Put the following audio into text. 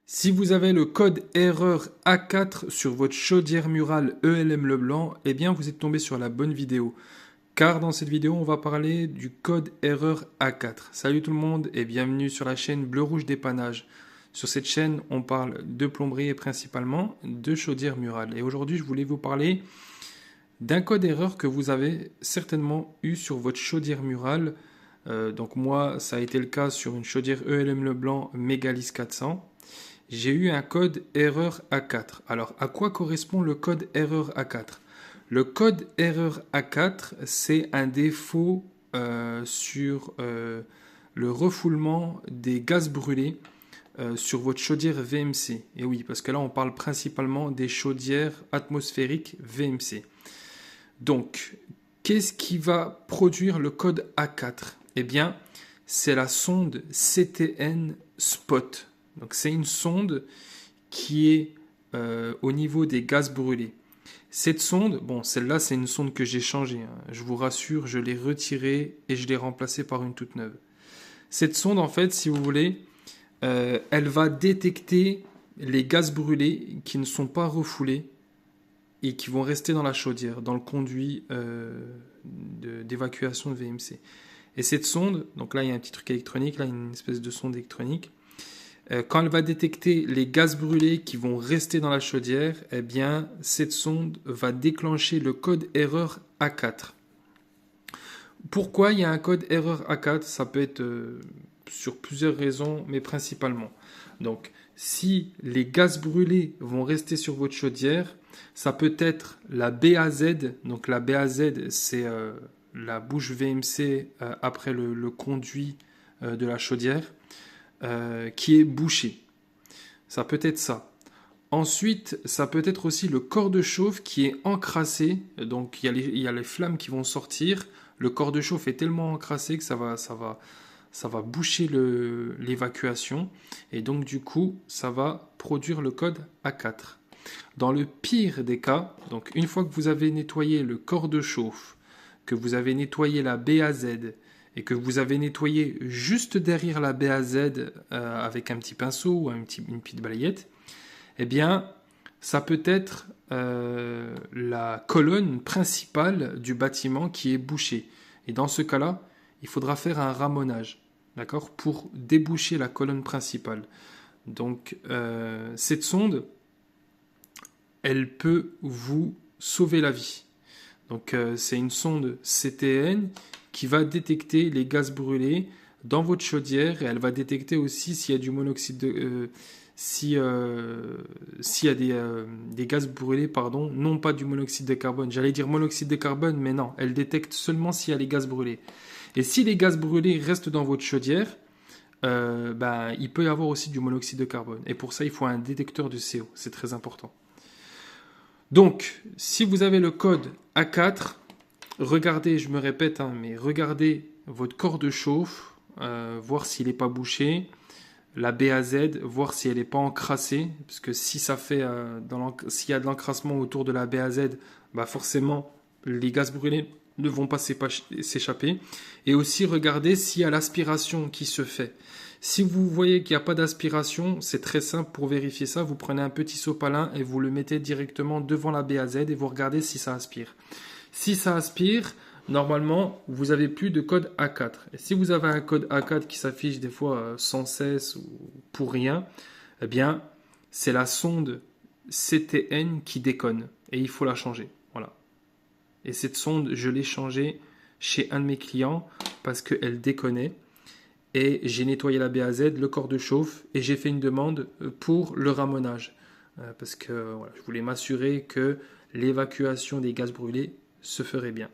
Si vous avez le code erreur A4 sur votre chaudière murale ELM Leblanc, eh bien vous êtes tombé sur la bonne vidéo. Car dans cette vidéo, on va parler du code erreur A4. Salut tout le monde et bienvenue sur la chaîne Bleu Rouge Dépannage. Sur cette chaîne, on parle de plomberie et principalement de chaudière murale. Et aujourd'hui, je voulais vous parler d'un code erreur que vous avez certainement eu sur votre chaudière murale. Donc moi, ça a été le cas sur une chaudière ELM Leblanc Megalis 400. J'ai eu un code erreur A4. Alors, à quoi correspond le code erreur A4? Le code erreur A4, c'est un défaut sur le refoulement des gaz brûlés sur votre chaudière VMC. Et oui, parce que là, on parle principalement des chaudières atmosphériques VMC. Donc, qu'est-ce qui va produire le code A4? Eh bien, c'est la sonde CTN Spot. Donc c'est une sonde qui est au niveau des gaz brûlés. Cette sonde, bon celle-là c'est une sonde que j'ai changée, hein. Je vous rassure, je l'ai retirée et je l'ai remplacée par une toute neuve. Cette sonde en fait, si vous voulez, elle va détecter les gaz brûlés qui ne sont pas refoulés et qui vont rester dans la chaudière, dans le conduit d'évacuation de VMC. Et cette sonde, donc là il y a un petit truc électronique, là une espèce de sonde électronique. Quand elle va détecter les gaz brûlés qui vont rester dans la chaudière, eh bien, cette sonde va déclencher le code erreur A4. Pourquoi il y a un code erreur A4? Ça peut être sur plusieurs raisons, mais principalement. Donc, si les gaz brûlés vont rester sur votre chaudière, ça peut être la BAZ. Donc, la BAZ, c'est la bouche VMC après le conduit de la chaudière. Qui est bouché. Ça peut être ça. Ensuite, ça peut être aussi le corps de chauffe qui est encrassé. Donc, il y a les flammes qui vont sortir. Le corps de chauffe est tellement encrassé que ça va boucher l'évacuation. Et donc, du coup, ça va produire le code A4. Dans le pire des cas, donc une fois que vous avez nettoyé le corps de chauffe, que vous avez nettoyé la BAZ, et que vous avez nettoyé juste derrière la BAZ avec un petit pinceau ou une petite balayette, eh bien, ça peut être la colonne principale du bâtiment qui est bouchée. Et dans ce cas-là, il faudra faire un ramonage, d'accord, pour déboucher la colonne principale. Donc, cette sonde, elle peut vous sauver la vie. Donc, c'est une sonde CTN qui va détecter les gaz brûlés dans votre chaudière et elle va détecter aussi s'il y a du monoxyde de... s'il y a des gaz brûlés, pardon, non pas du monoxyde de carbone. J'allais dire monoxyde de carbone, mais non, elle détecte seulement s'il y a les gaz brûlés. Et si les gaz brûlés restent dans votre chaudière, il peut y avoir aussi du monoxyde de carbone. Et pour ça, il faut un détecteur de CO. C'est très important. Donc, si vous avez le code A4, regardez, je me répète, mais regardez votre corps de chauffe, voir s'il n'est pas bouché, la BAZ, voir si elle n'est pas encrassée, parce que si ça fait, s'il y a de l'encrassement autour de la BAZ, forcément les gaz brûlés ne vont pas s'échapper. Et aussi regardez s'il y a l'aspiration qui se fait. Si vous voyez qu'il n'y a pas d'aspiration, c'est très simple pour vérifier ça. Vous prenez un petit sopalin et vous le mettez directement devant la BAZ et vous regardez si ça aspire. Si ça aspire, normalement, vous n'avez plus de code A4. Et si vous avez un code A4 qui s'affiche des fois sans cesse ou pour rien, eh bien, c'est la sonde CTN qui déconne. Et il faut la changer. Voilà. Et cette sonde, je l'ai changée chez un de mes clients parce qu'elle déconnait. Et j'ai nettoyé la BAZ, le corps de chauffe, et j'ai fait une demande pour le ramonage. Parce que voilà, je voulais m'assurer que l'évacuation des gaz brûlés se ferait bien.